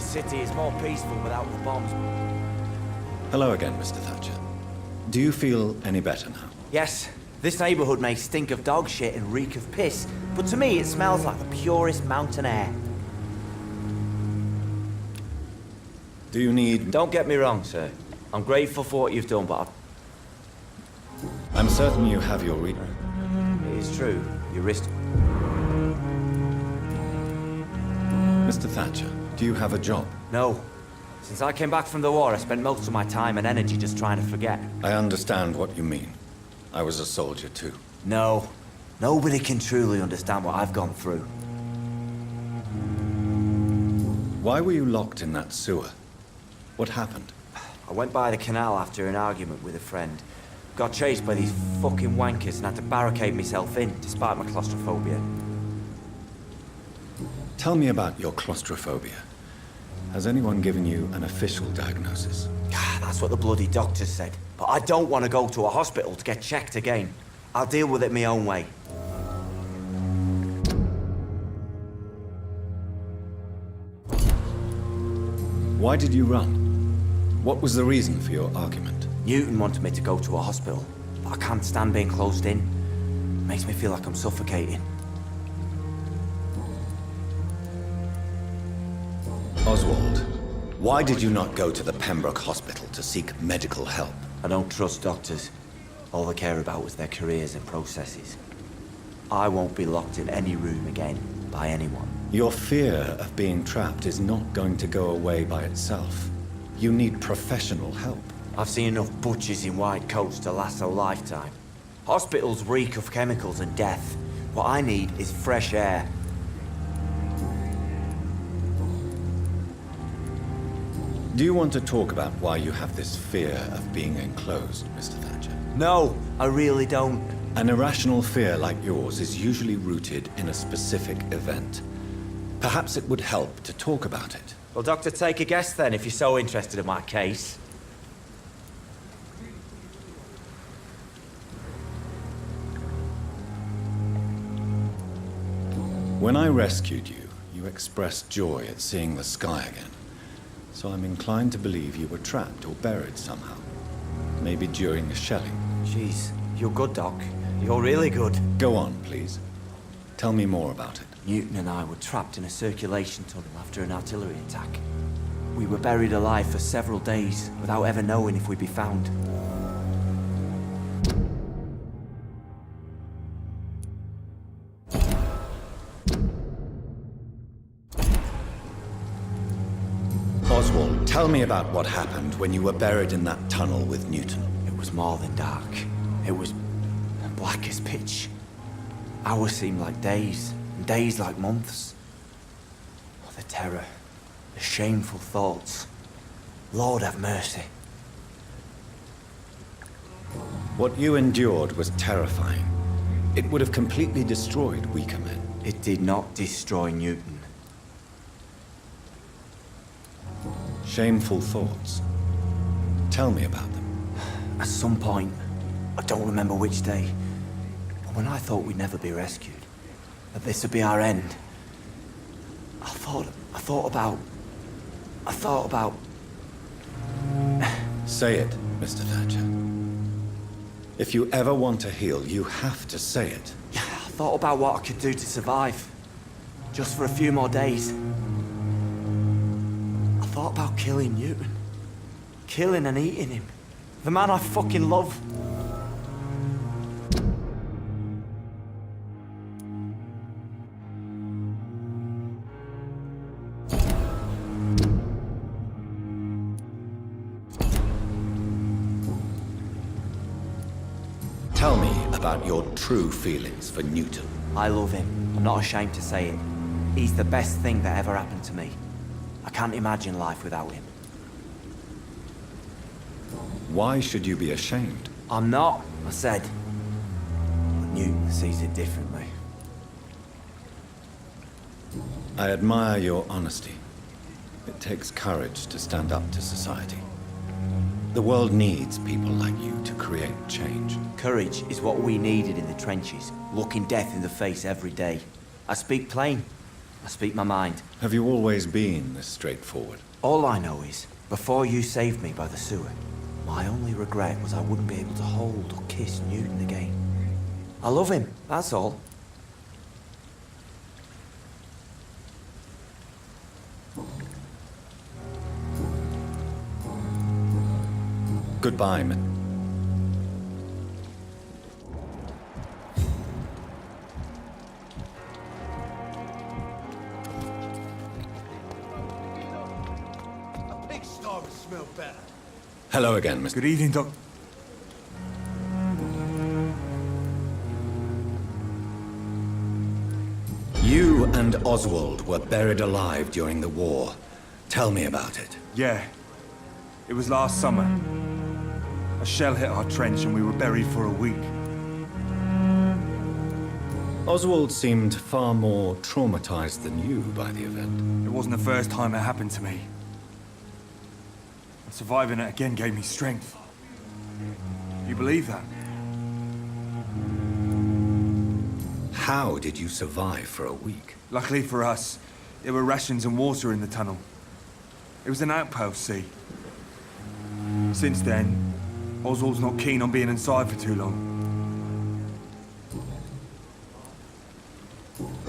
This city is more peaceful without the bombs. Hello again, Mr. Thatcher. Do you feel any better now? Yes, this neighborhood may stink of dog shit and reek of piss, but to me it smells like the purest mountain air. Do you need... Don't get me wrong, sir. I'm grateful for what you've done, but I'm certain you have your reason. it is true. You risked... Mr. Thatcher, do you have a job? No. Since I came back from the war, I spent most of my time and energy just trying to forget. I understand what you mean. I was a soldier too. No. Nobody can truly understand what I've gone through. Why were you locked in that sewer? What happened? I went by the canal after an argument with a friend. Got chased by these fucking wankers and had to barricade myself in, despite my claustrophobia. Tell me about your claustrophobia. Has anyone given you an official diagnosis? That's what the bloody doctors said. But I don't want to go to a hospital to get checked again. I'll deal with it my own way. Why did you run? What was the reason for your argument? Newton wanted me to go to a hospital, but I can't stand being closed in. It makes me feel like I'm suffocating. Oswald, why did you not go to the Pembroke Hospital to seek medical help? I don't trust doctors. All they care about is their careers and processes. I won't be locked in any room again by anyone. Your fear of being trapped is not going to go away by itself. You need professional help. I've seen enough butchers in white coats to last a lifetime. Hospitals reek of chemicals and death. What I need is fresh air. Do you want to talk about why you have this fear of being enclosed, Mr. Thatcher? No, I really don't. An irrational fear like yours is usually rooted in a specific event. Perhaps it would help to talk about it. Well, Doctor, take a guess then, if you're so interested in my case. When I rescued you, you expressed joy at seeing the sky again. So I'm inclined to believe you were trapped or buried somehow. Maybe during the shelling. Jeez, you're good, Doc. You're really good. Go on, please. Tell me more about it. Newton and I were trapped in a circulation tunnel after an artillery attack. We were buried alive for several days without ever knowing if we'd be found. Oswald, tell me about what happened when you were buried in that tunnel with Newton. It was more than dark. It was black as pitch. Hours seemed like days, and days like months. Oh, the terror, the shameful thoughts. Lord have mercy. What you endured was terrifying. It would have completely destroyed weaker men. It did not destroy Newton. Shameful thoughts. Tell me about them. At some point, I don't remember which day, but when I thought we'd never be rescued, that this would be our end, I thought about... Say it, Mr. Thatcher. If you ever want to heal, you have to say it. I thought about what I could do to survive. Just for a few more days. I thought about killing Newton. Killing and eating him. The man I fucking love. Tell me about your true feelings for Newton. I love him. I'm not ashamed to say it. He's the best thing that ever happened to me. I can't imagine life without him. Why should you be ashamed? I'm not, I said. But Newton sees it differently. I admire your honesty. It takes courage to stand up to society. The world needs people like you to create change. Courage is what we needed in the trenches, looking death in the face every day. I speak plain. I speak my mind. Have you always been this straightforward? All I know is, before you saved me by the sewer, my only regret was I wouldn't be able to hold or kiss Newton again. I love him, that's all. Goodbye, Hello again, Mr. Good evening, Doc. You and Oswald were buried alive during the war. Tell me about it. Yeah. It was last summer. A shell hit our trench and we were buried for a week. Oswald seemed far more traumatized than you by the event. It wasn't the first time it happened to me. Surviving it again gave me strength. You believe that? How did you survive for a week? Luckily for us, there were rations and water in the tunnel. It was an outpost, see. Since then, Oswald's not keen on being inside for too long.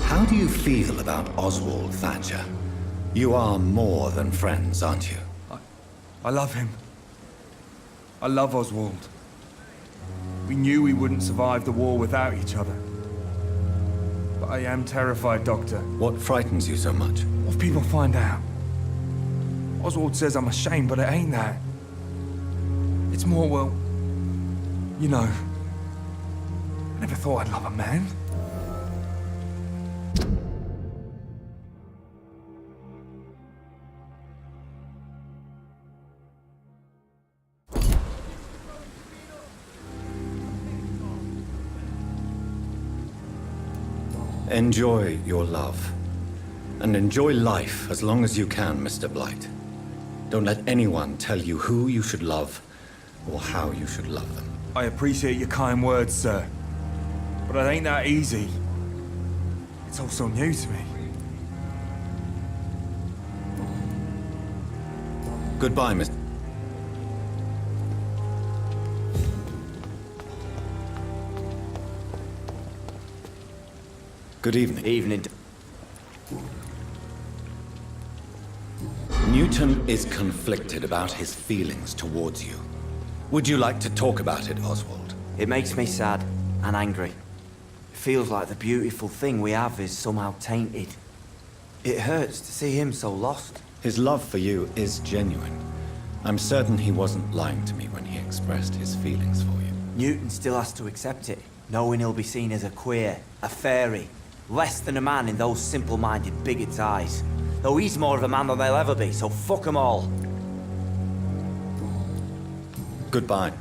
How do you feel about Oswald, Thatcher? You are more than friends, aren't you? I love him. I love Oswald. We knew we wouldn't survive the war without each other. But I am terrified, Doctor. What frightens you so much? What if people find out? Oswald says I'm ashamed, but it ain't that. It's more, well, you know, I never thought I'd love a man. Enjoy your love. And enjoy life as long as you can, Mr. Blight. Don't let anyone tell you who you should love or how you should love them. I appreciate your kind words, sir. But it ain't that easy. It's all so new to me. Goodbye, Mr. Good evening. Evening. Newton is conflicted about his feelings towards you. Would you like to talk about it, Oswald? It makes me sad and angry. It feels like the beautiful thing we have is somehow tainted. It hurts to see him so lost. His love for you is genuine. I'm certain he wasn't lying to me when he expressed his feelings for you. Newton still has to accept it, knowing he'll be seen as a queer, a fairy, less than a man in those simple-minded bigots' eyes. Though he's more of a man than they'll ever be, so fuck 'em all. Goodbye.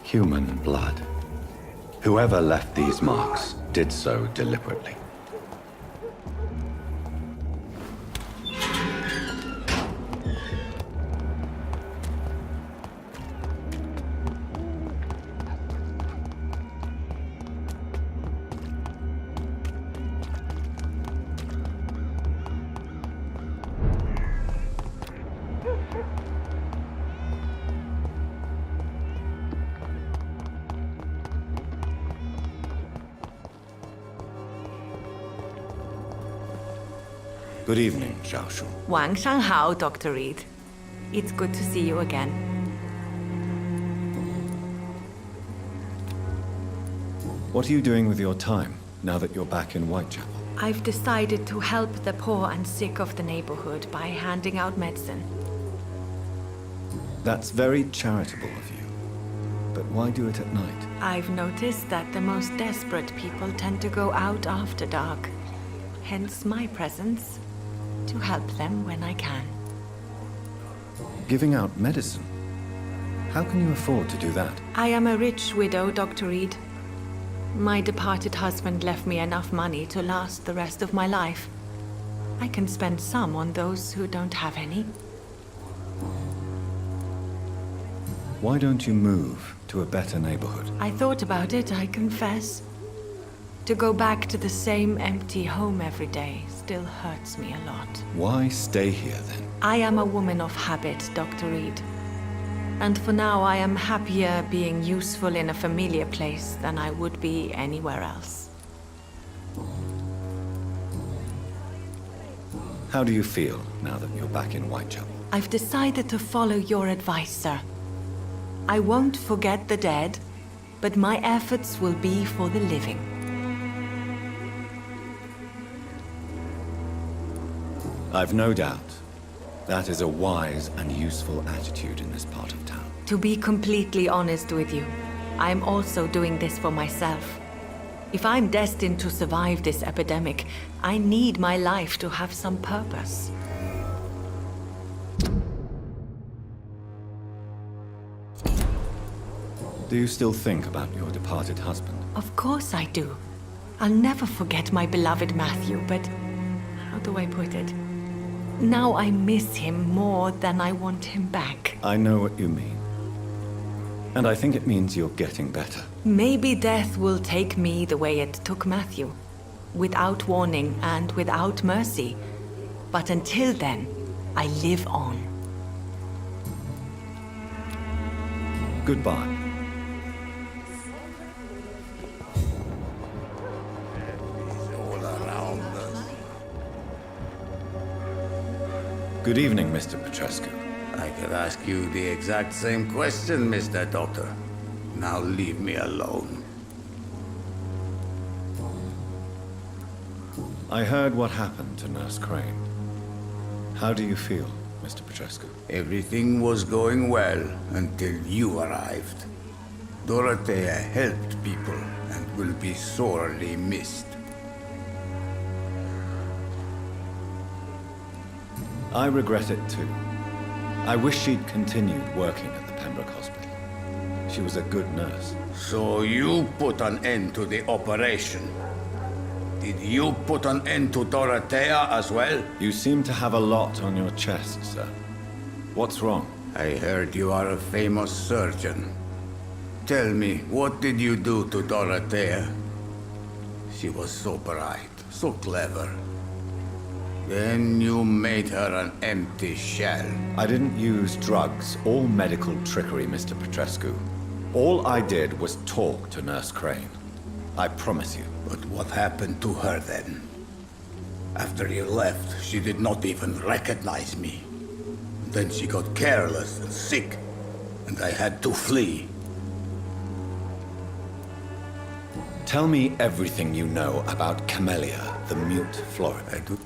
Human blood. Whoever left these marks did so deliberately. Good evening, Xiaoshu. 晚上好, Dr. Reid. It's good to see you again. What are you doing with your time, now that you're back in Whitechapel? I've decided to help the poor and sick of the neighborhood by handing out medicine. That's very charitable of you. But why do it at night? I've noticed that the most desperate people tend to go out after dark. Hence my presence, to help them when I can. Giving out medicine? How can you afford to do that? I am a rich widow, Dr. Reid. My departed husband left me enough money to last the rest of my life. I can spend some on those who don't have any. Why don't you move to a better neighborhood? I thought about it, I confess. To go back to the same empty home every day still hurts me a lot. Why stay here then? I am a woman of habit, Dr. Reid. And for now, I am happier being useful in a familiar place than I would be anywhere else. How do you feel now that you're back in Whitechapel? I've decided to follow your advice, sir. I won't forget the dead, but my efforts will be for the living. I've no doubt. That is a wise and useful attitude in this part of town. To be completely honest with you, I'm also doing this for myself. If I'm destined to survive this epidemic, I need my life to have some purpose. Do you still think about your departed husband? Of course I do. I'll never forget my beloved Matthew, but how do I put it? Now I miss him more than I want him back. I know what you mean. And I think it means you're getting better. Maybe death will take me the way it took Matthew. Without warning and without mercy. But until then, I live on. Goodbye. Good evening, Mr. Petrescu. I could ask you the exact same question, Mr. Doctor. Now leave me alone. I heard what happened to Nurse Crane. How do you feel, Mr. Petrescu? Everything was going well until you arrived. Dorothea helped people and will be sorely missed. I regret it too. I wish she'd continued working at the Pembroke Hospital. She was a good nurse. So you put an end to the operation. Did you put an end to Dorothea as well? You seem to have a lot on your chest, sir. What's wrong? I heard you are a famous surgeon. Tell me, what did you do to Dorothea? She was so bright, so clever. Then you made her an empty shell. I didn't use drugs or medical trickery, Mr. Petrescu. All I did was talk to Nurse Crane. I promise you. But what happened to her then? After you left, she did not even recognize me. Then she got careless and sick, and I had to flee. Tell me everything you know about Camellia, the mute Florida. I do.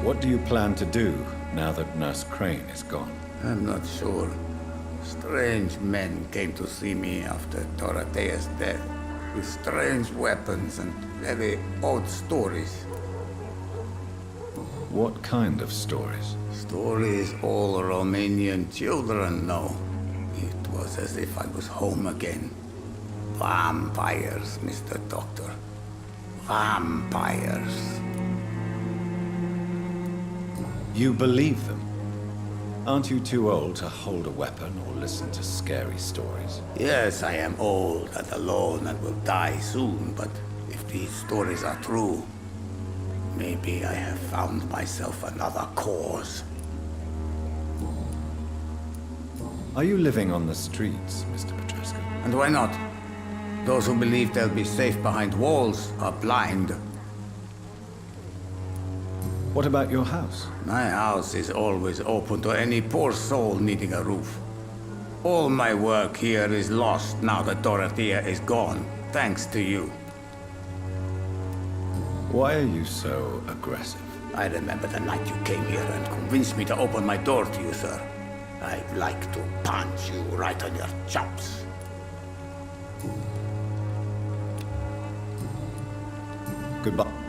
What do you plan to do now that Nurse Crane is gone? I'm not sure. Strange men came to see me after Dorothea's death, with strange weapons and very odd stories. What kind of stories? Stories all Romanian children know. It was as if I was home again. Vampires, Mr. Doctor. Vampires. You believe them? Aren't you too old to hold a weapon or listen to scary stories? Yes, I am old and alone and will die soon, but if these stories are true, maybe I have found myself another cause. Are you living on the streets, Mr. Petrescu? And why not? Those who believe they'll be safe behind walls are blind. What about your house? My house is always open to any poor soul needing a roof. All my work here is lost now that Dorothea is gone, thanks to you. Why are you so aggressive? I remember the night you came here and convinced me to open my door to you, sir. I'd like to punch you right on your chops. Goodbye.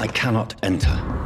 I cannot enter.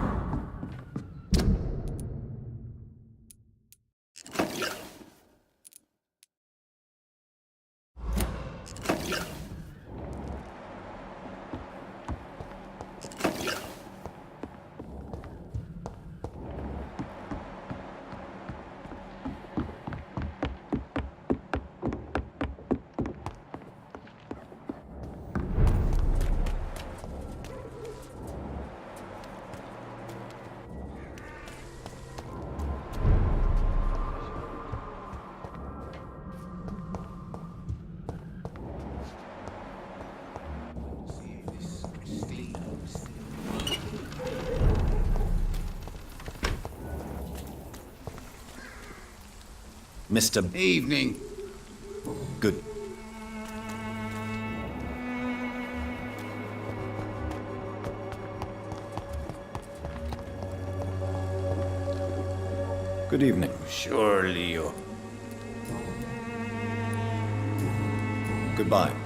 Mr. Evening. Good. Good evening. Surely you... Goodbye.